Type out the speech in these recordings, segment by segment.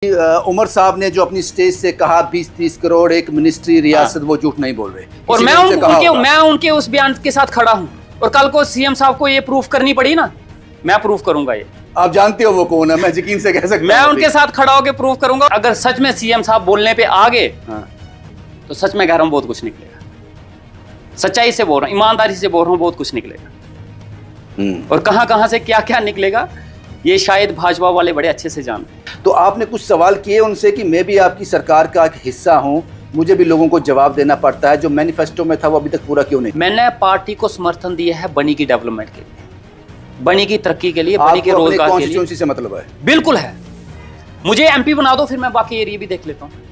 उमर साहब ने जो अपनी स्टेज से कहा 20-30 करोड़ एक मिनिस्ट्री रियासत, वो झूठ नहीं बोल रहे। और मैं उनके उस बयान के साथ खड़ा हूं और कल को सीएम साहब को ये प्रूफ करनी पड़ी ना, मैं प्रूफ करूंगा। ये आप जानते हो वो कौन है, मैं यकीन से कह सकता हूं। मैं उनके साथ खड़ा होकर प्रूफ करूंगा। अगर सच में सीएम साहब बोलने पे आ गए तो सच में कह रहा हूं बहुत कुछ निकलेगा। सच्चाई से बोल रहा हूं, ईमानदारी से बोल रहा हूं, बहुत कुछ निकलेगा। और कहां से क्या क्या निकलेगा ये शायद भाजपा वाले बड़े अच्छे से जानते हैं। तो आपने कुछ सवाल किए उनसे कि मैं भी आपकी सरकार का एक हिस्सा हूं, मुझे भी लोगों को जवाब देना पड़ता है, जो मैनिफेस्टो में था वो अभी तक पूरा क्यों नहीं? मैंने पार्टी को समर्थन दिया है बनी की डेवलपमेंट के लिए, बनी की तरक्की के लिए, बनी के रोजगार के लिए। से मतलब है? बिल्कुल है। मुझे एमपी बना दो, फिर मैं बाकी एरिया भी देख लेता हूँ।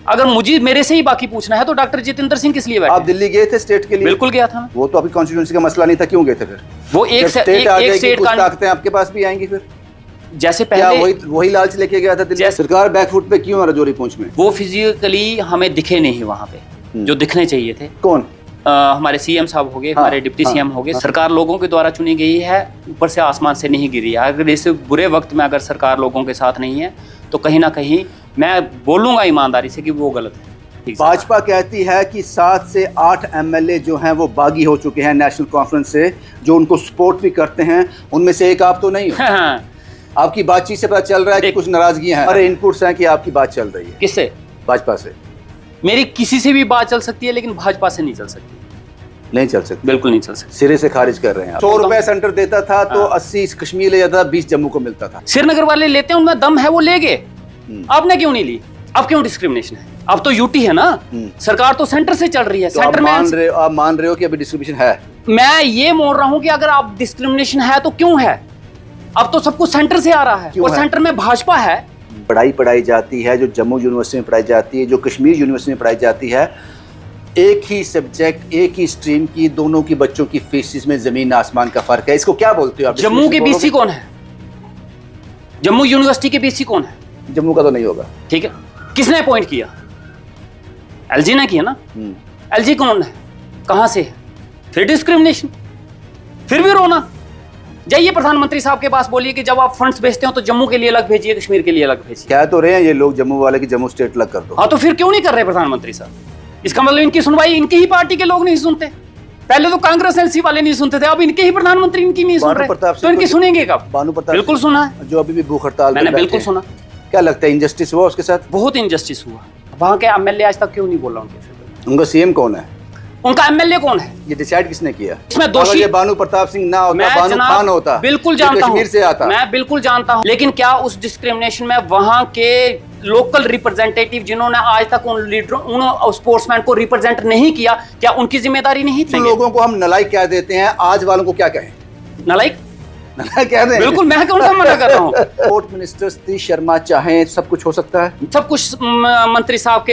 अगर मुझे मेरे से ही बाकी पूछना है तो डॉक्टर जितेंद्र सिंह किस लिए बैठे? आप दिल्ली गए थे स्टेट के लिए? बिल्कुल गया था। वो तो आपकी कॉन्स्टिट्यूंसी का मसला नहीं था, क्यों गए थे फिर? वो एक स्टेट ताकतें आपके पास भी आएंगी फिर। जैसे पहले वही लालच लेके गया था दिल्ली सरकार बैकफुट पे क्यों राजौरी पहुंच में? वो फिजिकली हमें दिखे नहीं वहां पे जो दिखने चाहिए थे। कौन? हमारे सीएम साहब हो गए, हमारे डिप्टी सीएम हो गए। सरकार लोगों के द्वारा चुनी गई है, ऊपर से आसमान से नहीं गिरी है। अगर इस बुरे वक्त में अगर सरकार लोगों के साथ नहीं है तो कहीं ना कहीं मैं बोलूंगा ईमानदारी से कि वो गलत है। भाजपा कहती है कि 7 से 8 एमएलए जो हैं वो बागी हो चुके हैं नेशनल कॉन्फ्रेंस से, जो उनको सपोर्ट भी करते हैं। उनमें से एक आप तो नहीं हो। आपकी बातचीत से पता चल रहा है कि कुछ नाराजगियां हैं। अरे इनपुट्स हैं कि आपकी बात चल रही है। किससे? भाजपा से। मेरी किसी से भी बात चल सकती है, लेकिन भाजपा से नहीं चल सकती। नहीं चल सकती? बिल्कुल नहीं चल सकती। सिरे से खारिज कर रहे हैं। 100 रुपए सेंटर देता था तो 80 कश्मीर ले जाता, 20 जम्मू को मिलता था। श्रीनगर वाले लेते हैं, उनमें दम है, वो ले गए। आपने क्यों नहीं ली? अब क्यों डिस्क्रिमिनेशन है? अब तो यूटी है ना, सरकार तो सेंटर से चल रही है। तो सेंटर में आप मान रहे हो कि अभी डिस्क्रिमिनेशन है? मैं ये बोल रहा हूं कि अगर आप डिस्क्रिमिनेशन है तो क्यों है? अब तो सब कुछ सेंटर से आ रहा है और सेंटर में भाजपा है। पढ़ाई जाती है जो जम्मू यूनिवर्सिटी में पढ़ाई जाती है, जो कश्मीर यूनिवर्सिटी में पढ़ाई जाती है, एक ही सब्जेक्ट, एक ही स्ट्रीम की, दोनों की बच्चों की फीसिस में जमीन आसमान का फर्क है। इसको क्या बोलते हो आप? जम्मू के बीसी कौन है? जम्मू यूनिवर्सिटी के बीसी कौन है? जम्मू का तो नहीं होगा। ठीक है, किसने अपॉइंट किया? एलजी ने किया ना। एलजी कौन है, कहां से है? फिर डिस्क्रिमिनेशन, फिर भी रोना। जाइए प्रधानमंत्री साहब के पास, बोलिए कि जब आप फंड्स भेजते हो तो जम्मू के लिए अलग भेजिए, कश्मीर के लिए अलग भेजिए। क्या तो रहे हैं ये लोग जम्मू वाले की जम्मू स्टेट अलग कर दो। हाँ, तो फिर क्यों नहीं कर रहे प्रधानमंत्री साहब? इसका मतलब इनकी सुनवाई इनकी ही पार्टी के लोग नहीं सुनते। पहले तो कांग्रेस एलसी वाले नहीं सुनते थे, अब इनके ही प्रधानमंत्री इनकी नहीं सुन रहे, तो इनकी सुनेंगे कब? बानू प्रताप बिल्कुल सुना है, जो अभी भी भूख हड़ताल। मैंने बिल्कुल सुना। क्या लगता है इंजस्टिस हुआ उसके साथ? बहुत इंजस्टिस हुआ। वहां के एमएलए आज तक क्यों नहीं बोला उनके? उनका सीएम कौन है? उनका एमएलए कौन है? ये डिसाइड किसने किया? इसमें दोषी ये बानू प्रताप सिंह ना होता, बानू खान होता। बिल्कुल जानता हूं, कश्मीर से आता। मैं बिल्कुल जानता हूं, लेकिन क्या उस डिस्क्रिमिनेशन में वहां के लोकल रिप्रेजेंटेटिव जिन्होंने आज तक उन लीडरों, उन स्पोर्ट्समैन को रिप्रेजेंट नहीं किया, क्या उनकी जिम्मेदारी नहीं थी? लोगों को हम नलायक कह देते हैं, आज वालों को क्या कहें? नलायक कह दें? बिल्कुल, मैं कौन सा मना कर रहा हूँ। स्पोर्ट मिनिस्टर सतीश शर्मा चाहें सब कुछ हो सकता है? सब कुछ मंत्री साहब के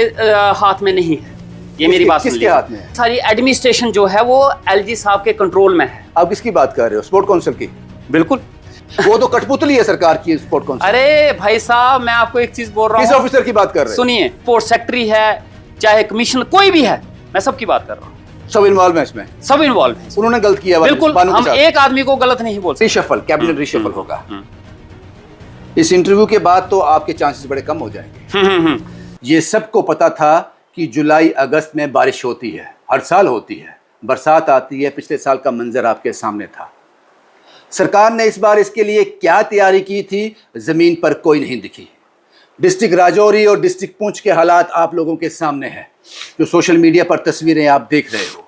हाथ में नहीं है, ये मेरी बात किसके हाथ में है? सारी एडमिनिस्ट्रेशन जो है वो एलजी साहब के कंट्रोल में है। आप किसकी बात कर रहे हो? स्पोर्ट काउंसिल की? बिल्कुल, वो तो कठपुतली है सरकार की स्पोर्ट काउंसिल। अरे भाई साहब, मैं आपको एक चीज बोल रहा हूँ। किस ऑफिसर की बात कर रहे हैं? सुनिए, स्पोर्ट सेक्रेटरी है, चाहे कमिश्नर, कोई भी है, मैं सबकी बात कर रहा हूँ। सब इन्वॉल्व है इसमें? सब इन्वॉल्व है। उन्होंने गलत किया? बिल्कुल, हम एक आदमी को गलत नहीं बोल सकते। रिशफल, कैबिनेट रिशफल होगा। इस इंटरव्यू के बाद तो आपके चांसेस बड़े कम हो जाएंगे। ये सबको पता था कि जुलाई अगस्त में बारिश होती है, हर साल होती है, बरसात आती है। पिछले साल का मंजर आपके सामने था। सरकार ने इस बार इसके लिए क्या तैयारी की थी, जमीन पर कोई नहीं दिखी। डिस्ट्रिक्ट राजौरी और डिस्ट्रिक्ट पुंछ के हालात आप लोगों के सामने हैं, जो सोशल मीडिया पर तस्वीरें आप देख रहे हो।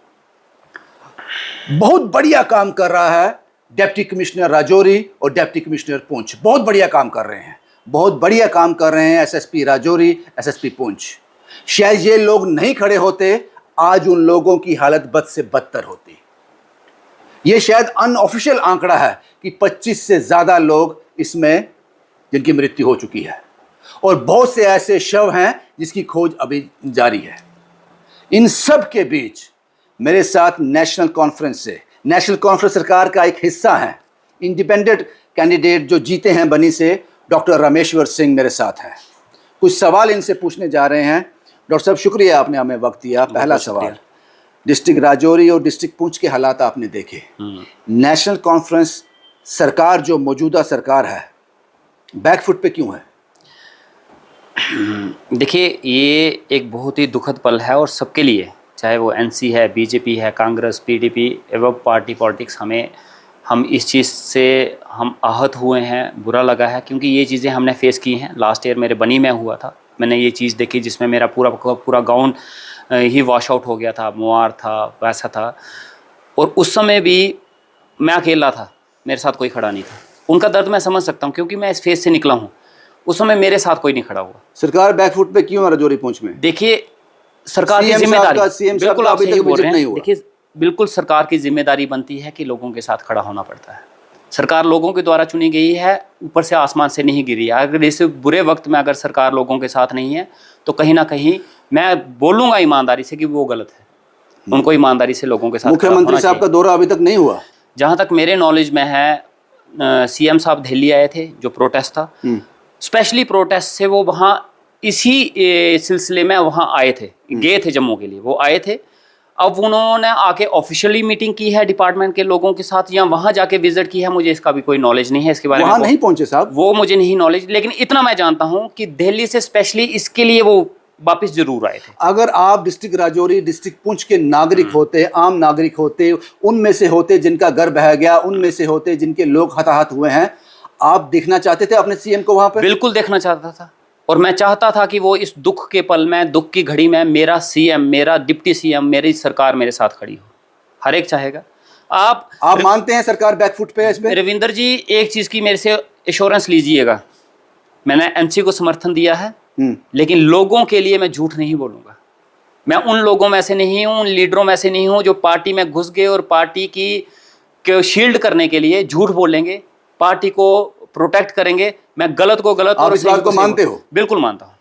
बहुत बढ़िया काम कर रहा है डिप्टी कमिश्नर राजौरी और डिप्टी कमिश्नर पुंछ, बहुत बढ़िया काम कर रहे हैं, बहुत बढ़िया काम कर रहे हैं एसएसपी राजौरी, एसएसपी पुंछ। शायद ये लोग नहीं खड़े होते, आज उन लोगों की हालत बद से बदतर होती। ये शायद अनऑफिशियल आंकड़ा है कि 25 से ज्यादा लोग इसमें जिनकी मृत्यु हो चुकी है, और बहुत से ऐसे शव हैं जिसकी खोज अभी जारी है। इन सब के बीच मेरे साथ नेशनल कॉन्फ्रेंस से, नेशनल कॉन्फ्रेंस सरकार का एक हिस्सा है, इंडिपेंडेंट कैंडिडेट जो जीते हैं बनी से, डॉक्टर रामेश्वर सिंह मेरे साथ हैं। कुछ सवाल इनसे पूछने जा रहे हैं। डॉक्टर साहब, शुक्रिया आपने हमें वक्त दिया। पहला सवाल, डिस्ट्रिक्ट राजौरी और डिस्ट्रिक्ट पुंछ के हालात आपने देखे, नेशनल कॉन्फ्रेंस सरकार जो मौजूदा सरकार है बैकफुट पे क्यों है? देखिए, ये एक बहुत ही दुखद पल है और सबके लिए, चाहे वो एनसी है, बीजेपी है, कांग्रेस, पीडीपी एवं पार्टी पॉलिटिक्स, हम इस चीज़ से हम आहत हुए हैं, बुरा लगा है, क्योंकि ये चीज़ें हमने फेस की हैं। लास्ट ईयर मेरे बनी में हुआ था, मैंने ये चीज़ देखी जिसमें मेरा पूरा गाँव ही वॉश आउट हो गया था, मुआर था, वैसा था। और उस समय भी मैं अकेला था, मेरे साथ कोई खड़ा नहीं था। उनका दर्द मैं समझ सकता हूँ, क्योंकि मैं इस फेज से निकला हूँ। उस समय मेरे साथ कोई नहीं खड़ा हुआ। सरकार बैकफुट पे क्यों है राजौरी पहुंच में? देखिए, सरकार की जिम्मेदारी, बिल्कुल आप सही बोल रहे हैं। देखिए, बिल्कुल सरकार की जिम्मेदारी बनती है कि लोगों के साथ खड़ा होना पड़ता है। सरकार लोगों के द्वारा चुनी गई है, ऊपर से आसमान से नहीं गिरी है। अगर इस बुरे वक्त में अगर सरकार लोगों के साथ नहीं है, तो कहीं ना कहीं मैं बोलूँगा ईमानदारी से कि वो गलत है। उनको ईमानदारी से लोगों के साथ। मुख्यमंत्री साहब का दौरा अभी तक नहीं हुआ? जहाँ तक मेरे नॉलेज में है, सीएम साहब दिल्ली आए थे, जो प्रोटेस्ट था, स्पेशली प्रोटेस्ट से वो वहाँ इसी सिलसिले में वहाँ आए थे, गए थे जम्मू के लिए, वो आए थे। अब उन्होंने आके ऑफिशियली मीटिंग की है डिपार्टमेंट के लोगों के साथ, या वहाँ जाके विजिट की है, मुझे इसका भी कोई नॉलेज नहीं है। इसके बारे में वहाँ नहीं पहुँचे साहब, वो मुझे नहीं नॉलेज, लेकिन इतना मैं जानता हूँ कि दिल्ली से स्पेशली इसके लिए वो वापस जरूर आए थे। अगर आप डिस्ट्रिक्ट राजौरी, डिस्ट्रिक्ट पुंछ के नागरिक होते, आम नागरिक होते, उनमें से होते जिनका घर बह गया, उनमें से होते जिनके लोग हताहत हुए हैं, आप देखना चाहते थे अपने सीएम को वहां पर? बिल्कुल देखना चाहता था, और मैं चाहता था कि वो इस दुख के पल में, दुख की घड़ी में, मेरा सीएम, मेरा डिप्टी सीएम, मेरी सरकार मेरे साथ खड़ी हो। हर एक चाहेगा। आप मानते हैं सरकार बैकफुट पे है इस पे? रविंदर जी, एक चीज की मेरे से एश्योरेंस लीजिएगा, मैंने एमसी को समर्थन दिया है, लेकिन लोगों के लिए मैं झूठ नहीं बोलूंगा। मैं उन लोगों में से नहीं हूं, उन लीडरों में से नहीं हूं जो पार्टी में घुस गए और पार्टी की शील्ड करने के लिए झूठ बोलेंगे, पार्टी को प्रोटेक्ट करेंगे। मैं गलत को गलत और इस बात को मानते हो? बिल्कुल मानता हूं।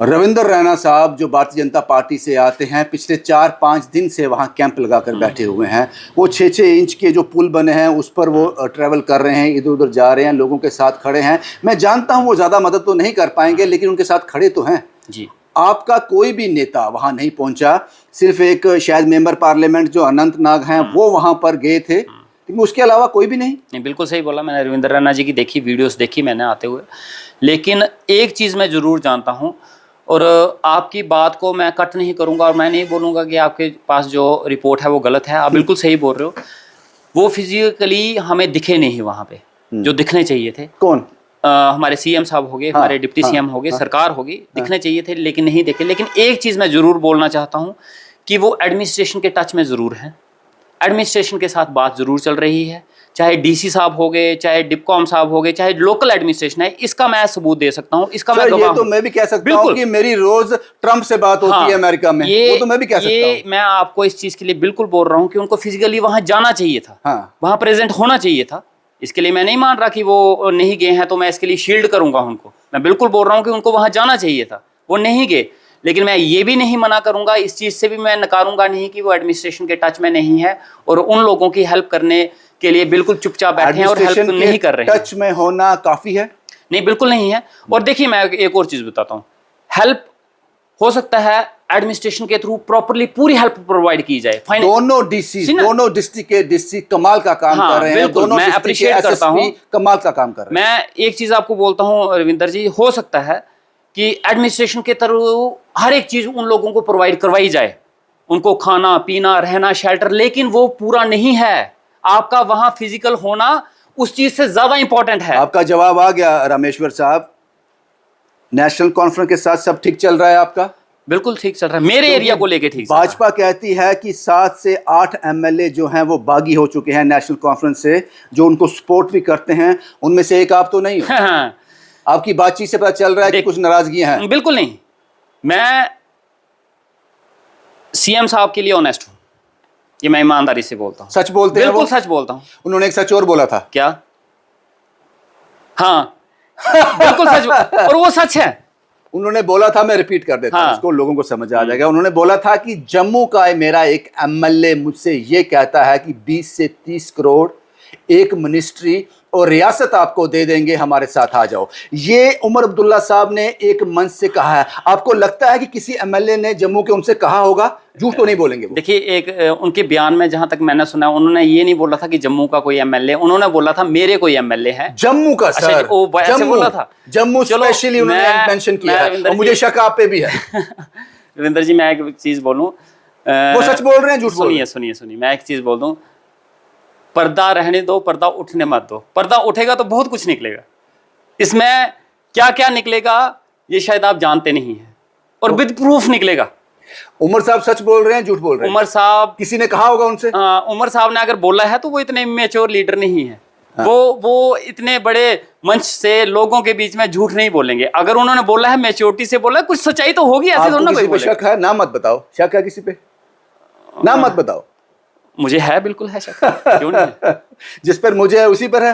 रविंदर रैना साहब जो भारतीय जनता पार्टी से आते हैं, पिछले 4-5 दिन से वहाँ कैंप लगाकर बैठे हुए हैं। वो 6-6 इंच के जो पुल बने हैं उस पर वो ट्रैवल कर रहे हैं, इधर उधर जा रहे हैं, लोगों के साथ खड़े हैं। मैं जानता हूँ वो ज़्यादा मदद तो नहीं कर पाएंगे, लेकिन उनके साथ खड़े तो हैं जी। आपका कोई भी नेता वहाँ नहीं पहुँचा, सिर्फ एक शायद मेंबर पार्लियामेंट जो अनंतनाग हैं वो वहाँ पर गए थे, लेकिन उसके अलावा कोई भी नहीं। बिल्कुल सही बोला, मैंने रविंदर रैना जी की देखी, वीडियोस देखी मैंने आते हुए। लेकिन एक चीज़ मैं ज़रूर जानता हूँ, और आपकी बात को मैं कट नहीं करूँगा, और मैं नहीं बोलूँगा कि आपके पास जो रिपोर्ट है वो गलत है। आप बिल्कुल सही बोल रहे हो। वो फिजिकली हमें दिखे नहीं वहाँ पे जो दिखने चाहिए थे। कौन? हमारे सीएम साहब हो गए, हमारे डिप्टी सीएम हो गए, सरकार होगी, दिखने चाहिए थे लेकिन नहीं दिखे। लेकिन एक चीज़ मैं ज़रूर बोलना चाहता हूँ कि वो एडमिनिस्ट्रेशन के टच में ज़रूर हैं, एडमिनिस्ट्रेशन के साथ बात ज़रूर चल रही है, चाहे डीसी साहब हो गए, चाहे डिपकॉम साहब हो गए, चाहे लोकल एडमिनिस्ट्रेशन है। इसका मैं सबूत दे सकता हूँ, इसका मैं गवाह हूं। ये तो मैं भी कह सकता हूँ कि मेरी रोज ट्रंप से बात होती है अमेरिका में, वो तो मैं भी कह सकता हूँ। मैं आपको इस चीज़ के लिए बिल्कुल बोल रहा हूँ कि उनको फिजिकली वहाँ जाना चाहिए था, वहाँ प्रेजेंट होना चाहिए था। इसके लिए मैं नहीं मान रहा कि वो नहीं गए हैं तो मैं इसके लिए शील्ड करूंगा उनको। मैं बिल्कुल बोल रहा हूँ कि उनको वहाँ जाना चाहिए था, वो नहीं गए। लेकिन मैं ये भी नहीं मना करूंगा, इस चीज़ से भी मैं नकारूंगा नहीं कि वो एडमिनिस्ट्रेशन के टच में नहीं है और उन लोगों की हेल्प करने के लिए बिल्कुल चुपचाप बैठे हैं और हेल्प नहीं कर रहे हैं। टच में होना काफ़ी है? नहीं, बिल्कुल नहीं है। और देखिए, मैं एक और चीज़ बताता हूँ, हेल्प हो सकता है एडमिनिस्ट्रेशन के थ्रू प्रॉपर्ली पूरी हेल्प प्रोवाइड की जाए। दोनों डीसी, दोनों डिस्ट्रिक्ट के डीसी कमाल का काम कर रहे हैं, दोनों मैं अप्रिशिएट करता हूं, कमाल का काम कर रहे हैं। मैं एक चीज आपको बोलता हूं रविंदर जी, हो सकता है कि एडमिनिस्ट्रेशन के थ्रू हर एक चीज उन लोगों को प्रोवाइड करवाई जाए, उनको खाना पीना रहना शेल्टर, लेकिन वो पूरा नहीं है। आपका वहां फिजिकल होना उस चीज से ज्यादा इंपॉर्टेंट है। आपका जवाब आ गया रामेश्वर साहब, नेशनल कॉन्फ्रेंस के साथ सब ठीक चल रहा है आपका? बिल्कुल ठीक चल रहा है, मेरे एरिया को लेके ठीक। भाजपा कहती है कि 7 से 8 एमएलए जो हैं वो बागी हो चुके हैं नेशनल कॉन्फ्रेंस से, जो उनको सपोर्ट भी करते हैं। उनमें से एक आप तो नहीं हो। आपकी बातचीत से पता चल रहा है कि कुछ नाराजगियां हैं। बिल्कुल नहीं, मैं सीएम साहब के लिए ऑनेस्ट हूं, ये मैं ईमानदारी से बोलता हूं। सच बोलते हैं? बिल्कुल सच बोलता हूं। उन्होंने एक सच और बोला था। क्या? हाँ बिल्कुल सच, और वो सच है। उन्होंने बोला था, मैं रिपीट कर देता हूं, उसको लोगों को समझ आ जाएगा। उन्होंने बोला था कि जम्मू का मेरा एक एमएलए मुझसे ये कहता है कि 20 से 30 करोड़ एक मिनिस्ट्री और रियासत आपको दे देंगे, हमारे साथ आ जाओ। ये उमर अब्दुल्ला साहब ने एक मंच से कहा है। आपको लगता है कि किसी एमएलए ने जम्मू के उनसे कहा होगा? झूठ तो नहीं बोलेंगे वो। देखिए, एक उनके बयान में जहां तक मैंने सुना, उन्होंने ये नहीं बोला था कि जम्मू का कोई एमएलए, उन्होंने बोला था मेरे कोई एमएलए है जम्मू का। अच्छा, सर वो ऐसे जम्मू बोला था। जम्मू चलो, स्पेशली उन्होंने मेंशन किया है और मुझे शक आप पे भी है। रविंदर जी, मैं एक चीज बोलूं, वो सच बोल रहे हैं झूठ बोल रहे हैं? सुनिए, मैं एक चीज बोल दूं, पर्दा रहने दो, पर्दा उठने मत दो। पर्दा उठेगा तो बहुत कुछ निकलेगा। इसमें क्या क्या निकलेगा ये शायद आप जानते नहीं हैं, और विद प्रूफ निकलेगा। उमर साहब सच बोल रहे हैं झूठ बोल रहे हैं? उमर साहब, किसी ने कहा होगा उनसे? उमर साहब ने अगर बोला है तो वो इतने इमेच्योर लीडर नहीं है। वो इतने बड़े मंच से लोगों के बीच में झूठ नहीं बोलेंगे। अगर उन्होंने बोला है, मैच्योरिटी से बोला है, कुछ सच्चाई तो होगी। ऐसे आपको किसी पे शक है? नाम मत बताओ। शक है किसी पे? नाम मत बताओ। मुझे है, बिल्कुल है शक। क्यों नहीं है? जिस पर मुझे है उसी पर है।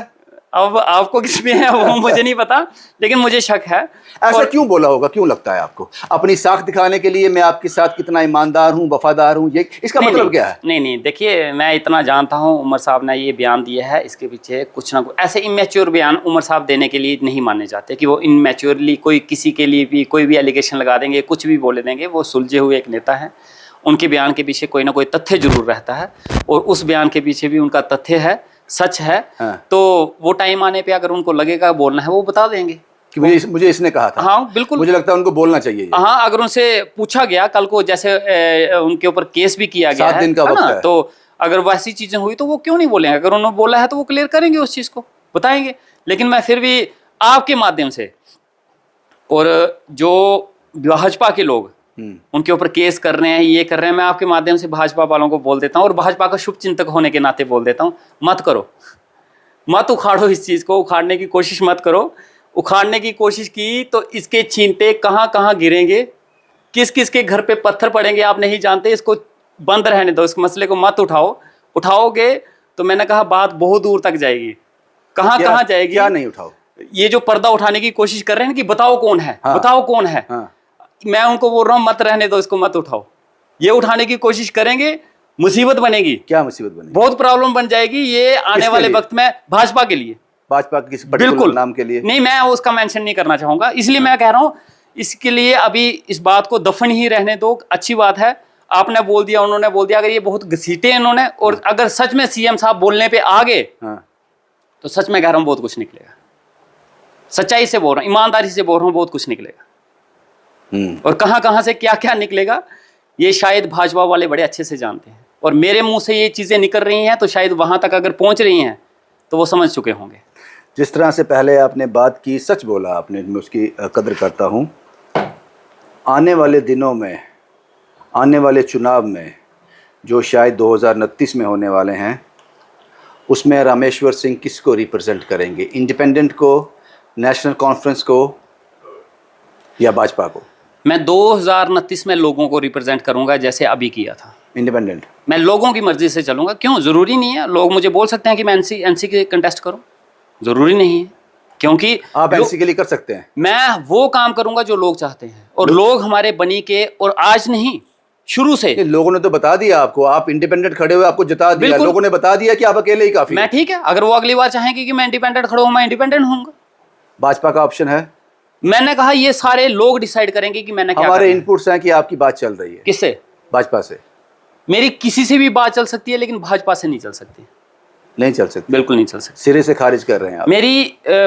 अब आपको किस पे है वो मुझे नहीं पता, लेकिन मुझे शक है। ऐसा क्यों बोला होगा? क्यों लगता है आपको? अपनी साख दिखाने के लिए, मैं आपके साथ कितना ईमानदार हूं, वफादार हूं, ये इसका मतलब क्या है? नहीं, देखिए, मैं इतना जानता हूं, उमर साहब ने ये बयान दिया है, इसके पीछे कुछ ना कुछ ऐसे इमेच्योर बयान उमर साहब देने के लिए नहीं माने जाते कि वो इमेच्योरली कोई किसी के लिए भी कोई भी एलिगेशन लगा देंगे, कुछ भी बोले देंगे। वो सुलझे हुए एक नेता है। उनके बयान के पीछे कोई ना कोई तथ्य जरूर रहता है, और उस बयान के पीछे भी उनका तथ्य है, सच है। हाँ। तो वो टाइम आने पे अगर उनको लगेगा बोलना है, वो बता देंगे कि मुझे इसने कहा था। हाँ, बिल्कुल। मुझे लगता है उनको बोलना चाहिए। हाँ, अगर उनसे पूछा गया कल को, जैसे उनके ऊपर केस भी किया गया 7 दिन का वक्त है, तो अगर वैसी चीजें हुई तो वो क्यों नहीं बोलेंगे? अगर उन्होंने बोला है तो वो क्लियर करेंगे, उस चीज को बताएंगे। लेकिन मैं फिर भी आपके माध्यम से, और जो भाजपा के लोग उनके ऊपर केस कर रहे हैं, ये कर रहे हैं, मैं आपके माध्यम से भाजपा वालों को बोल देता हूँ, और भाजपा का शुभ चिंतक होने के नाते बोल देता हूँ, मत करो, मत उखाड़ो इस चीज को। उखाड़ने की कोशिश मत करो। उखाड़ने की कोशिश की तो इसके छींटे कहाँ कहाँ गिरेंगे, किस किस के घर पे पत्थर पड़ेंगे आप नहीं जानते। इसको बंद रहने दो, इस मसले को मत उठाओ। उठाओगे तो मैंने कहा बात बहुत दूर तक जाएगी। कहाँ कहाँ जाएगी? क्या नहीं उठाओ? ये जो पर्दा उठाने की कोशिश कर रहे हैं कि बताओ कौन है, हाँ, बताओ कौन है। हाँ। मैं उनको बोल रहा हूँ मत रहने दो, इसको मत उठाओ। ये उठाने की कोशिश करेंगे, मुसीबत बनेगी। क्या मुसीबत बनेगी? बहुत प्रॉब्लम बन जाएगी ये आने वाले वक्त में भाजपा के लिए। भाजपा के किसी पर्टिकुलर नाम के लिए नहीं, मैं उसका मेंशन नहीं करना चाहूंगा, इसलिए मैं कह रहा हूँ इसके लिए अभी इस बात को दफन ही रहने दो। अच्छी बात है, आपने बोल दिया, उन्होंने बोल दिया। अगर ये बहुत घसीटे इन्होंने, और अगर सच में सीएम साहब बोलने पे आ गए, तो सच में कह रहा हूँ बहुत कुछ निकलेगा। सच्चाई से बोल रहा हूँ, ईमानदारी से बोल रहा हूँ, बहुत कुछ निकलेगा। और कहां कहां से क्या क्या निकलेगा ये शायद भाजपा वाले बड़े अच्छे से जानते हैं, और मेरे मुंह से ये चीजें निकल रही हैं तो शायद वहां तक अगर पहुंच रही हैं तो वो समझ चुके होंगे। जिस तरह से पहले आपने बात की, सच बोला आपने, मैं उसकी कदर करता हूं। आने वाले दिनों में, आने वाले चुनाव में, जो शायद 2029 में होने वाले हैं, उसमें रामेश्वर सिंह किसको रिप्रेजेंट करेंगे? इंडिपेंडेंट को, नेशनल कॉन्फ्रेंस को, या भाजपा को? मैं 2029 में लोगों को रिप्रेजेंट करूंगा जैसे अभी किया था। इंडिपेंडेंट मैं लोगों की मर्जी से चलूंगा। क्यों? जरूरी नहीं है, लोग मुझे बोल सकते हैं कि मैं एनसी के कंटेस्ट करूं, जरूरी नहीं है, क्योंकि आप एनसी के लिए कर सकते हैं। मैं वो काम करूंगा जो लोग चाहते हैं, और लोग हमारे बनी के, और आज नहीं, शुरू से। लोगों ने तो बता दिया आपको, आप इंडिपेंडेंट खड़े हुए, आपको जता दिया, लोगों ने बता दिया कि आप अकेले ही काफी। मैं ठीक है, अगर वो अगली बार चाहेंगे कि मैं इंडिपेंडेंट खड़ा हूं, मैं इंडिपेंडेंट होऊंगा। भाजपा का ऑप्शन है? मैंने कहा ये सारे लोग डिसाइड करेंगे कि मैंने क्या। हमारे इनपुट्स हैं कि आपकी बात चल रही है। किससे? भाजपा से। मेरी किसी से भी बात चल सकती है, लेकिन भाजपा से नहीं चल सकती। नहीं चल सकती? बिल्कुल नहीं चल सकती। सिरे से खारिज कर रहे हैं आप? मेरी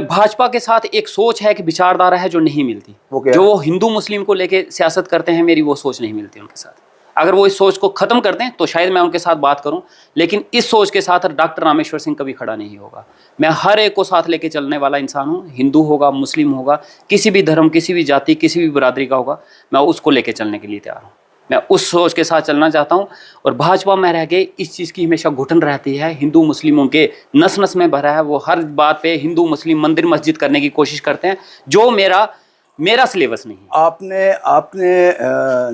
भाजपा के साथ एक सोच है कि विचारधारा है जो नहीं मिलती। वो क्या? जो हिंदू मुस्लिम को लेके सियासत करते हैं, मेरी वो सोच नहीं मिलती उनके साथ। अगर वो इस सोच को खत्म कर दें तो शायद मैं उनके साथ बात करूं, लेकिन इस सोच के साथ डॉक्टर रामेश्वर सिंह कभी खड़ा नहीं होगा। मैं हर एक को साथ लेके चलने वाला इंसान हूं। हिंदू होगा, मुस्लिम होगा, किसी भी धर्म, किसी भी जाति, किसी भी बिरादरी का होगा, मैं उसको लेके चलने के लिए तैयार हूं। मैं उस सोच के साथ चलना चाहता हूं। और भाजपा में रह के इस चीज़ की हमेशा घुटन रहती है। हिंदू मुस्लिमों के नस नस में भरा है, वो हर बात पे हिंदू मुस्लिम मंदिर मस्जिद करने की कोशिश करते हैं, जो मेरा सिलेबस नहीं है। आपने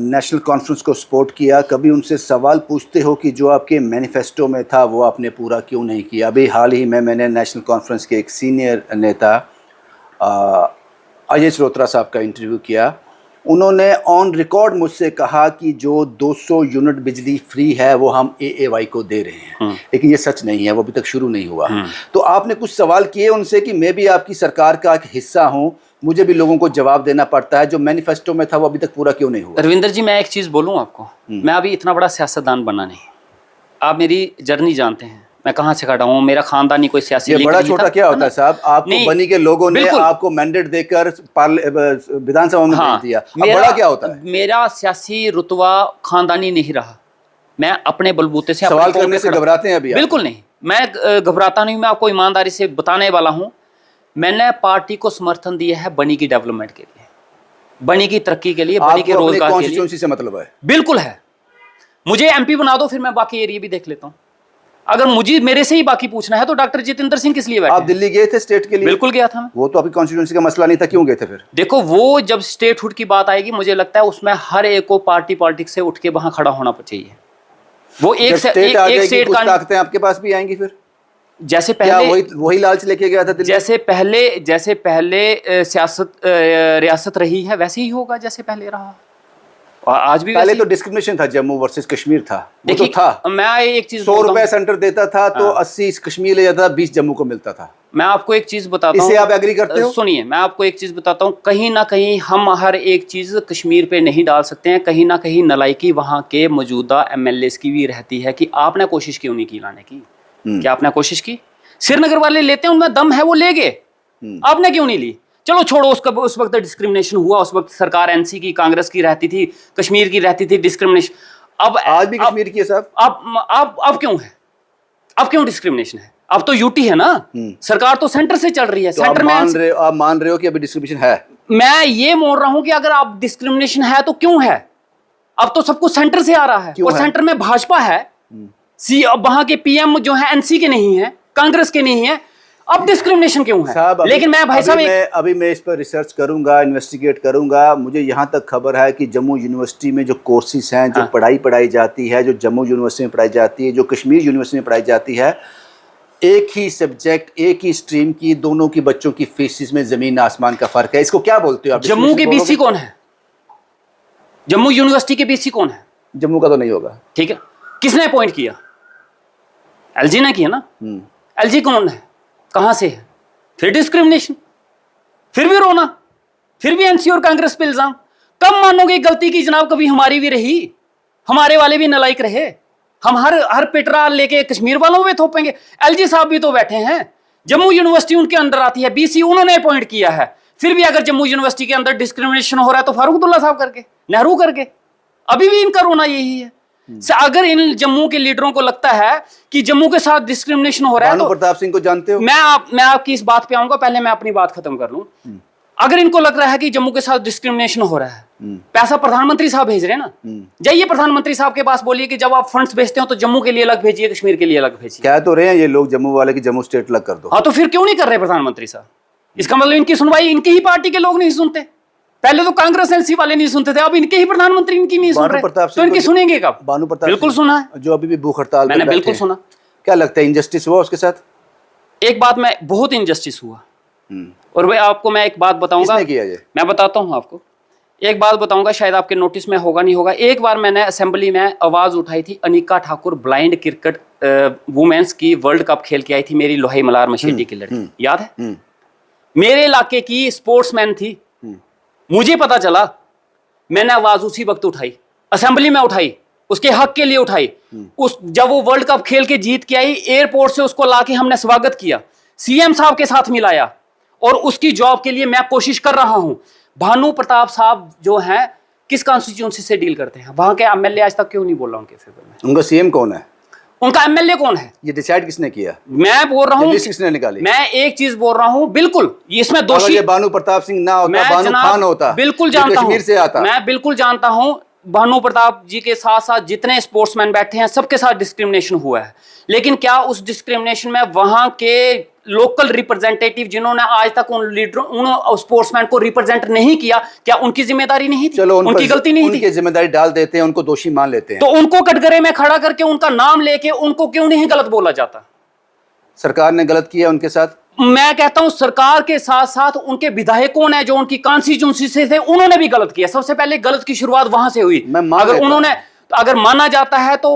नेशनल कॉन्फ्रेंस को सपोर्ट किया, कभी उनसे सवाल पूछते हो कि जो आपके मैनिफेस्टो में था वो आपने पूरा क्यों नहीं किया? अभी हाल ही में मैंने नेशनल कॉन्फ्रेंस के एक सीनियर नेता अजय चरोत्रा साहब का इंटरव्यू किया, उन्होंने ऑन रिकॉर्ड मुझसे कहा कि जो 200 यूनिट बिजली फ्री है वो हम AAY को दे रहे हैं, लेकिन ये सच नहीं है, वो अभी तक शुरू नहीं हुआ। तो आपने कुछ सवाल किए उनसे कि मैं भी आपकी सरकार का एक हिस्सा हूं, मुझे भी लोगों को जवाब देना पड़ता है, जो मैनिफेस्टो में था वो अभी तक पूरा क्यों नहीं हुआ? रविंदर जी, मैं एक चीज़ बोलूँ आपको, मैं अभी इतना बड़ा सियासतदान बना नहीं। आप मेरी जर्नी जानते हैं, मैं कहाँ से खड़ा हूँ, मेरा खानदानी कोई सियासी ये बड़ा छोटा क्या होता है साहब? आपको बनी के लोगों ने आपको मैंडेट देकर विधानसभा में भेज दिया, अब बड़ा क्या होता है? मेरा सियासी रुतबा खानदानी नहीं रहा, मैं अपने बलबूते से सवाल करने से घबराते हैं अभी? बिल्कुल नहीं, मैं घबराता नहीं, मैं आपको ईमानदारी से बताने वाला हूँ। मैंने पार्टी को समर्थन दिया है बनी की डेवलपमेंट के लिए, बनी की तरक्की के लिए, बनी के रोजगार के लिए। से मतलब है? बिल्कुल है। मुझे MP बना दो, फिर मैं बाकी एरिया भी देख लेता हूँ। अगर मुझे मेरे से ही बाकी पूछना है तो डॉक्टर जितेंद्र सिंह किस लिए बैठे? आप दिल्ली गए थे स्टेट के लिए? बिल्कुल गया था मैं। वो तो आपकी कॉन्स्टिट्यूंसी का मसला नहीं था, क्यों गए थे फिर? देखो, वो जब स्टेटहुड की बात आएगी, मुझे लगता है उसमें हर एक को पार्टी पॉलिटिक्स से उठ के वहां खड़ा होना चाहिए। वो एक स्टेट का ताकतें आपके पास भी आएंगी फिर? जैसे पहले वही लालच लेके गया था दिल्ली? जैसे पहले सियासत रियासत रही है वैसे ही होगा जैसे पहले रहा। आज भी पहले तो डिस्क्रिमिनेशन था, जम्मू वर्सेस कश्मीर था, वो तो था। मैं एक चीज 100 रुपए सेंटर देता था तो 80 कश्मीर ले जाता था, 20 जम्मू को मिलता था। मैं आपको एक चीज बताता हूँ, इससे आप एग्री करते हो? सुनिए, मैं आपको एक चीज बताता हूँ, कहीं ना कहीं हम हर एक चीज कश्मीर पे नहीं डाल सकते हैं। कहीं ना कहीं नलायकी वहाँ के मौजूदा MLAs की भी रहती है कि आपने कोशिश क्यों नहीं की लाने की? क्या आपने कोशिश की? श्रीनगर वाले लेते हैं, उनमें दम है, वो ले गए, आपने क्यों नहीं ली? चलो छोड़ो, उस वक्त डिस्क्रिमिनेशन हुआ, उस वक्त सरकार NC की, कांग्रेस की रहती थी, कश्मीर की रहती थी डिस्क्रिमिनेशन। अब आज भी कश्मीर की है साहब। अब क्यों है? अब क्यों डिस्क्रिमिनेशन है? अब तो UT है ना, सरकार तो सेंटर से चल रही है। तो सेंटर में आप मान रहे हो कि अभी डिस्क्रिमिनेशन है? मैं ये बोल रहा हूं कि अगर आप डिस्क्रिमिनेशन है तो क्यों है? अब तो सब कुछ सेंटर से आ रहा है, और सेंटर में भाजपा है। वहां के PM जो है NC के नहीं है, कांग्रेस के नहीं है, अब डिस्क्रिमिनेशन क्यों है? लेकिन मैं भाई साहब अभी मैं इस पर रिसर्च करूंगा, इन्वेस्टिगेट करूंगा। मुझे यहाँ तक खबर है कि जम्मू यूनिवर्सिटी में जो कोर्सेज हैं, जो पढ़ाई जाती है, जो जम्मू यूनिवर्सिटी में पढ़ाई जाती है, जो कश्मीर यूनिवर्सिटी में पढ़ाई जाती है, एक ही सब्जेक्ट, एक ही स्ट्रीम की, दोनों की बच्चों की फीसिस में जमीन आसमान का फर्क है। इसको क्या बोलते हो आप? जम्मू के BC कौन है? जम्मू यूनिवर्सिटी के BC कौन है? जम्मू का तो नहीं होगा। ठीक है, किसने अपॉइंट किया? LG ने किया ना। LG कौन है, कहां से है? फिर डिस्क्रिमिनेशन, फिर भी रोना, फिर भी NC और कांग्रेस पे इल्जाम। कब मानोगे गलती की जनाब? कभी हमारी भी रही, हमारे वाले भी नालायक रहे। हम हर पेटरा लेके कश्मीर वालों पे थोपेंगे? LG साहब भी तो बैठे हैं, जम्मू यूनिवर्सिटी उनके अंदर आती है, BC उन्होंने अपॉइंट किया है। फिर भी अगर जम्मू यूनिवर्सिटी के अंदर डिस्क्रिमिनेशन हो रहा है तो फारूक अब्दुल्ला साहब करके, नेहरू करके, अभी भी इनका रोना यही है। अगर इन जम्मू के लीडरों को लगता है कि जम्मू के साथ डिस्क्रिमिनेशन हो रहा है तो प्रताप सिंह को जानते हो? मैं आपकी इस बात पे आऊंगा, पहले मैं अपनी बात खत्म कर लूं। अगर इनको लग रहा है कि जम्मू के साथ डिस्क्रिमिनेशन हो रहा है, पैसा प्रधानमंत्री साहब भेज रहे हैं ना, जाइए प्रधानमंत्री साहब के पास, बोलिए कि जब आप फंड्स भेजते हो तो जम्मू के लिए अलग भेजिए, कश्मीर के लिए अलग भेजिए। क्या तो रहे हैं ये लोग जम्मू वाले की जम्मू स्टेट अलग कर दो। हाँ, तो फिर क्यों नहीं कर रहे प्रधानमंत्री साहब? इसका मतलब इनकी सुनवाई इनकी ही पार्टी के लोग नहीं सुनते। पहले तो कांग्रेस NC वाले नहीं सुनते थे, अब इनके ही प्रधानमंत्री इनकी नहीं सुन रहे, तो इनकी सुनेंगे कब? भानु प्रताप बिल्कुल सुना है, जो अभी भी भूख हड़ताल मैंने बिल्कुल सुना। क्या लगता है, इनजस्टिस हुआ उसके साथ? एक बात में, बहुत इनजस्टिस हुआ। और भाई आपको मैं एक बात बताऊंगा, किसने किया ये? मैं बताता हूं आपको, एक बात बताऊंगा, शायद आपके नोटिस में होगा नहीं होगा। एक बार मैंने असेंबली में आवाज उठाई थी, Anika Thakur blind cricket women's की वर्ल्ड कप खेल के आई थी, मेरी लोहे मलार मशेटी की लड़की, याद है? मेरे इलाके की स्पोर्ट्समैन थी, मुझे पता चला, मैंने आवाज उसी वक्त उठाई, असेंबली में उठाई, उसके हक के लिए उठाई। जब वो वर्ल्ड कप खेल के जीत के आई, एयरपोर्ट से उसको लाके हमने स्वागत किया, CM साहब के साथ मिलाया, और उसकी जॉब के लिए मैं कोशिश कर रहा हूं। भानु प्रताप साहब जो हैं, किस कॉन्स्टिट्यूंसी से डील करते हैं? वहां के MLA आज तक क्यों नहीं बोला उनके फेवर में? उनका CM कौन है? उनका MLA कौन है? ये डिसाइड किसने किया? मैं बोल रहा हूँ, किसने निकाली? मैं एक चीज बोल रहा हूँ, बिल्कुल इसमें दोषी ये भानु प्रताप सिंह ना होता, भानु खान होता, बिल्कुल जानता हूँ, कश्मीर से आता। मैं बिल्कुल जानता हूँ, भानु प्रताप जी के साथ साथ जितने स्पोर्ट्समैन बैठे हैं सबके साथ डिस्क्रिमिनेशन हुआ है। लेकिन क्या उस डिस्क्रिमिनेशन में वहां के लोकल रिप्रेजेंटेटिव जिन्होंने आज तक उन लीडरों, उन स्पोर्ट्समैन को रिप्रेजेंट नहीं किया, क्या उनकी जिम्मेदारी नहीं थी? चलो उनकी गलती नहीं थी? उनकी जिम्मेदारी डाल देते हैं, उनको दोषी मान लेते हैं, तो उनको कटघरे में खड़ा करके उनका नाम लेके उनको क्यों नहीं गलत बोला जाता? सरकार ने गलत किया उनके साथ, मैं कहता हूं सरकार के साथ साथ उनके विधायकों ने जो उनकी कॉन्स्टिट्यूंसी से थे उन्होंने भी गलत किया। सबसे पहले गलत की शुरुआत वहां से हुई। अगर उन्होंने, अगर माना जाता है तो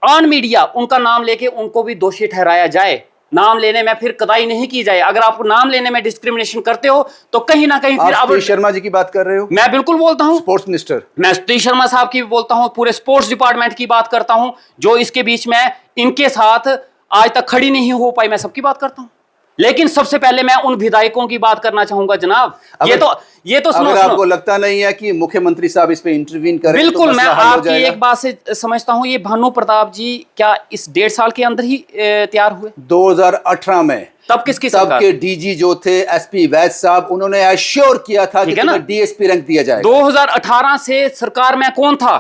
ऑन मीडिया उनका नाम लेके उनको भी दोषी ठहराया जाए, नाम लेने में फिर कदाई नहीं की जाए। अगर आप नाम लेने में डिस्क्रिमिनेशन करते हो तो कहीं ना कहीं फिर आप शर्मा जी की बात कर रहे हो? मैं बिल्कुल बोलता हूं, स्पोर्ट्स मिनिस्टर, मैं सतीश शर्मा साहब की भी बोलता हूं, पूरे स्पोर्ट्स डिपार्टमेंट की बात करता हूं, जो इसके बीच में इनके साथ आज तक खड़ी नहीं हो पाई, मैं सबकी बात करता हूं। लेकिन सबसे पहले मैं उन विधायकों की बात करना चाहूंगा जनाब। ये तो सुनो, अगर आपको लगता नहीं है कि मुख्यमंत्री साहब इस पे इंटरवीन करें, बिल्कुल तो मैं आपकी एक बात से समझता हूं, ये भानु प्रताप जी क्या इस 1.5 साल के अंदर ही तैयार हुए? 2018 में तब किसकी तब सरकार? के डीजी जो थे एसपी वैद साहब, उन्होंने एश्योर किया था कि तुम्हें डीएसपी रैंक दिया जाएगा। 2018 से सरकार में कौन था?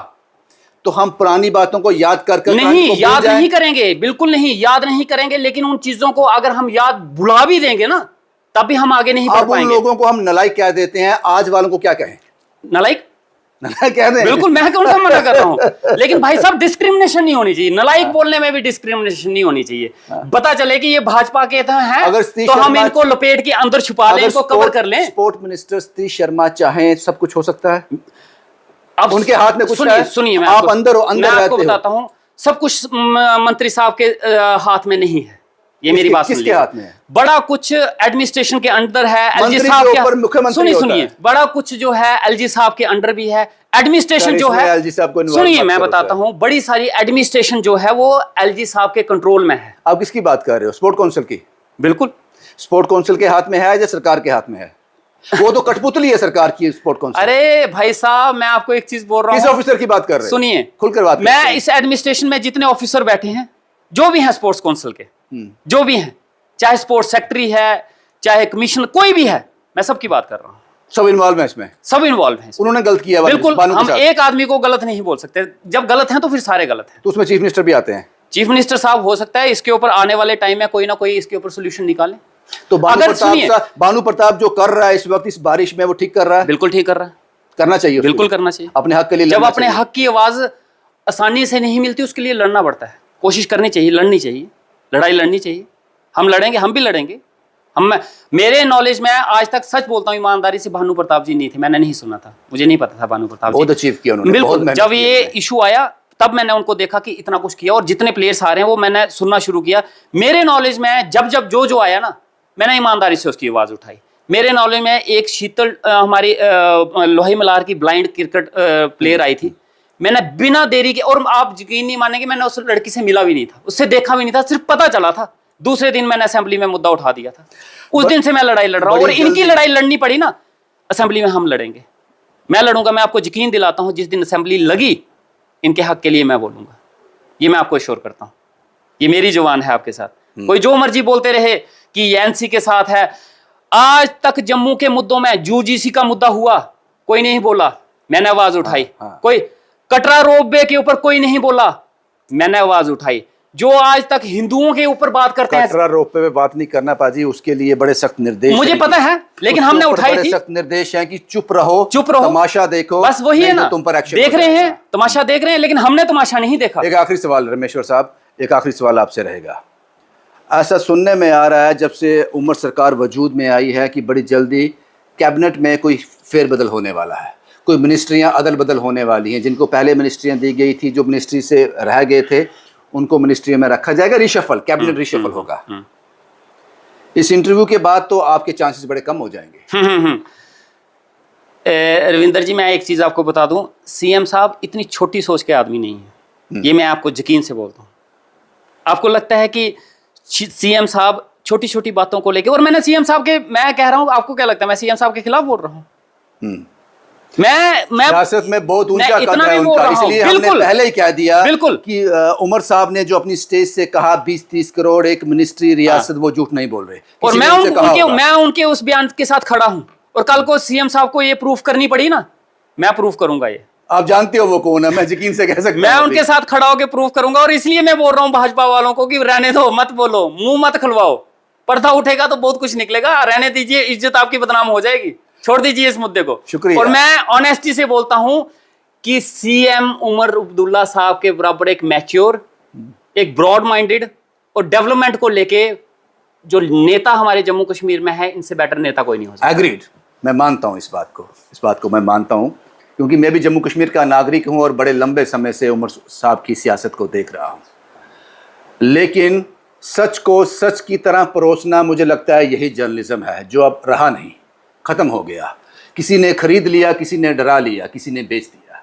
तो हम पुरानी बातों को याद कर नहीं, याद नहीं करेंगे, बिल्कुल नहीं याद नहीं करेंगे, लेकिन उन चीजों को अगर हम याद भुला भी देंगे ना तब भी हम आगे नहीं बढ़ पाएंगे। उन लोगों को हम नलायक कह देते हैं, आज वालों को क्या कहें? नलायक कह दें। बिल्कुल, मैं कौन सा मना कर रहा हूं, लेकिन भाई साहब डिस्क्रिमिनेशन नहीं होनी चाहिए। नलायक बोलने में भी डिस्क्रिमिनेशन नहीं होनी चाहिए। पता चले कि ये भाजपा के हैं तो हम इनको लपेट के अंदर छुपा लें, इनको कवर कर लें। स्पोर्ट मिनिस्टर सतीश शर्मा चाहें सब कुछ हो सकता है। अब उनके हाथ में कुछ है। सुनिए, मैं आप अंदर हो, अंदर मैं आपको बताता हूं, सब कुछ मंत्री साहब के हाथ में नहीं है। ये मेरी बात किसके हाथ में है? बड़ा कुछ एडमिनिस्ट्रेशन के अंदर है, एलजी साहब के ऊपर मुख्यमंत्री। सुनिए, बड़ा कुछ जो है एलजी साहब के अंडर भी है, एडमिनिस्ट्रेशन जो है एलजी साहब को। सुनिए, मैं बताता हूं, बड़ी सारी एडमिनिस्ट्रेशन जो है वो एलजी साहब के कंट्रोल में है। आप किसकी बात कर रहे हो? स्पोर्ट काउंसिल की? बिल्कुल, स्पोर्ट काउंसिल के हाथ में है या सरकार के हाथ में है? वो तो कठपुतली है सरकार की स्पोर्ट काउंसिल। अरे भाई साहब, मैं आपको एक चीज बोल रहा हूं। किस ऑफिसर की बात कर रहे हैं? सुनिए, खुलकर बात। मैं इस एडमिनिस्ट्रेशन में जितने ऑफिसर बैठे हैं, जो भी हैं स्पोर्ट्स काउंसिल के, जो भी हैं, चाहे स्पोर्ट्स सेक्रेटरी है, चाहे कमिश्नर, कोई भी है, मैं सबकी बात कर रहा हूं। सब इन्वॉल्व है इसमें? सब इन्वॉल्व हैं। उन्होंने गलत किया। बिल्कुल, हम एक आदमी को गलत नहीं बोल सकते। जब गलत हैं तो फिर सारे गलत हैं। तो उसमें चीफ मिनिस्टर भी आते हैं? चीफ मिनिस्टर साहब हो सकता है इसके ऊपर आने वाले टाइम में कोई ना कोई इसके ऊपर सोल्यूशन निकालें। तो भानु प्रताप जो कर रहा है इस वक्त इस बारिश में, वो ठीक कर रहा है? बिल्कुल ठीक कर रहा है। करना चाहिए, बिल्कुल करना चाहिए। अपने हक के लिए जब अपने हक की आवाज आसानी से नहीं मिलती, उसके लिए लड़ना पड़ता है, कोशिश करनी चाहिए, लड़नी चाहिए, लड़ाई लड़नी चाहिए। हम लड़ेंगे, हम भी लड़ेंगे। मेरे नॉलेज में आज तक सच बोलता हूँ, ईमानदारी से भानु प्रताप जी नहीं थे, मैंने नहीं सुना था, मुझे नहीं पता था भानु प्रताप जी। अचीव किया उन्होंने। बिल्कुल, जब ये इशू आया तब मैंने उनको देखा कि इतना कुछ किया, और जितने प्लेयर्स आ रहे हैं वो मैंने सुनना शुरू किया। मेरे नॉलेज में जब जो आया ना, मैंने ईमानदारी से उसकी आवाज उठाई। मेरे नॉलेज में एक शीतल हमारी लोहे मलार की ब्लाइंड क्रिकेट प्लेयर आई थी, मैंने बिना देरी के, और आप यकीन नहीं मानेंगे, मैंने उस लड़की से मिला भी नहीं था, उससे देखा भी नहीं था, सिर्फ पता चला था। दूसरे दिन मैंने असेंबली में मुद्दा उठा दिया था। उस दिन से मैं लड़ाई लड़ रहा हूं, और इनकी लड़ाई लड़नी पड़ी ना असेंबली में, हम लड़ेंगे, मैं लड़ूंगा। मैं आपको यकीन दिलाता हूं, जिस दिन असेंबली लगी इनके हक के लिए मैं बोलूंगा, ये मैं आपको एश्योर करता हूं। ये मेरी जुबान है आपके साथ। कोई जो मर्जी बोलते रहे कि ये एनसी के साथ है, आज तक जम्मू के मुद्दों में यूजीसी का मुद्दा हुआ, कोई नहीं बोला, मैंने आवाज उठाई। कोई कटरा रोपवे के ऊपर कोई नहीं बोला, मैंने आवाज उठाई। जो आज तक हिंदुओं के ऊपर बात करते हैं, कटरा रोपवे पे बात नहीं करना पाजी, उसके लिए बड़े सख्त निर्देश मुझे पता है, लेकिन हमने उठाई थी। सख्त निर्देश हैं कि चुप रहो, तमाशा देखो, बस वही है ना, तुम पर एक्शन देख रहे हैं, तमाशा देख रहे हैं, लेकिन हमने तमाशा नहीं देखा। एक आखिरी सवाल रमेश्वर साहब, एक आखिरी सवाल आपसे रहेगा। ऐसा सुनने में आ रहा है जब से उमर सरकार वजूद में आई है कि बड़ी जल्दी कैबिनेट में कोई फेरबदल होने वाला है, कोई मिनिस्ट्रियां अदल बदल होने वाली हैं। जिनको पहले मिनिस्ट्रियां दी गई थी, जो मिनिस्ट्री से रह गए थे, उनको मिनिस्ट्री में रखा जाएगा, रिशफल, कैबिनेट रिशफल होगा। इस इंटरव्यू के बाद तो आपके चांसेस बड़े कम हो जाएंगे। रविंदर जी, मैं एक चीज आपको बता दूं, सीएम साहब इतनी छोटी सोच के आदमी नहीं है, ये मैं आपको यकीन से बोलता हूं। आपको लगता है कि सीएम साहब छोटी छोटी बातों को लेके, और मैंने सीएम साहब के, मैं कह रहा हूं, आपको क्या लगता है मैं सीएम साहब के खिलाफ बोल रहा हूं? मैं सियासत में बहुत ऊंचा कदम है उनका, इसलिए हमने पहले ही कह दिया कि उमर साहब ने जो अपनी स्टेज से कहा 20-30 करोड़ एक मिनिस्ट्री रियासत, वो झूठ नहीं बोल रहे। और मैं उनके उस बयान के साथ खड़ा हूं, और कल को सीएम साहब को ये प्रूफ करनी पड़ी ना, मैं प्रूफ करूंगा। ये आप जानते हो वो कौन है, मैं यकीन से कह सकता हूं। मैं उनके साथ खड़ा होकर प्रूफ करूंगा, और इसलिए मैं बोल रहा हूं भाजपा वालों को कि रहने दो, मत बोलो, मुंह मत खुलवाओ, पर्दा उठेगा तो बहुत कुछ निकलेगा, रहने दीजिए, इज्जत आपकी बदनाम हो जाएगी, छोड़ दीजिए इस मुद्दे को। शुक्रिया। और मैं ऑनेस्टी से बोलता हूं कि सीएम उमर अब्दुल्ला साहब के बराबर एक मैच्योर, एक ब्रॉड माइंडेड और डेवलपमेंट को लेके जो नेता हमारे जम्मू कश्मीर में है, इनसे बेटर नेता कोई नहीं हो सकता। एग्रीड, मैं मानता हूँ इस बात को मैं मानता हूँ, क्योंकि मैं भी जम्मू कश्मीर का नागरिक हूँ और बड़े लंबे समय से उमर साहब की सियासत को देख रहा हूँ। लेकिन सच को सच की तरह परोसना, मुझे लगता है यही जर्नलिज्म है, जो अब रहा नहीं, ख़त्म हो गया। किसी ने खरीद लिया, किसी ने डरा लिया, किसी ने बेच दिया।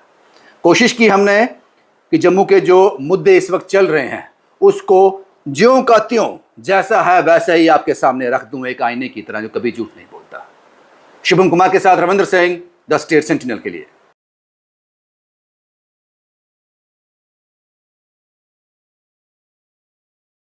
कोशिश की हमने कि जम्मू के जो मुद्दे इस वक्त चल रहे हैं उसको ज्यों का त्यों, जैसा है वैसा ही आपके सामने रख दूं, एक आईने की तरह जो कभी झूठ नहीं बोलता। शुभम कुमार के साथ Ravindra Singh, the state sentinel के लिए।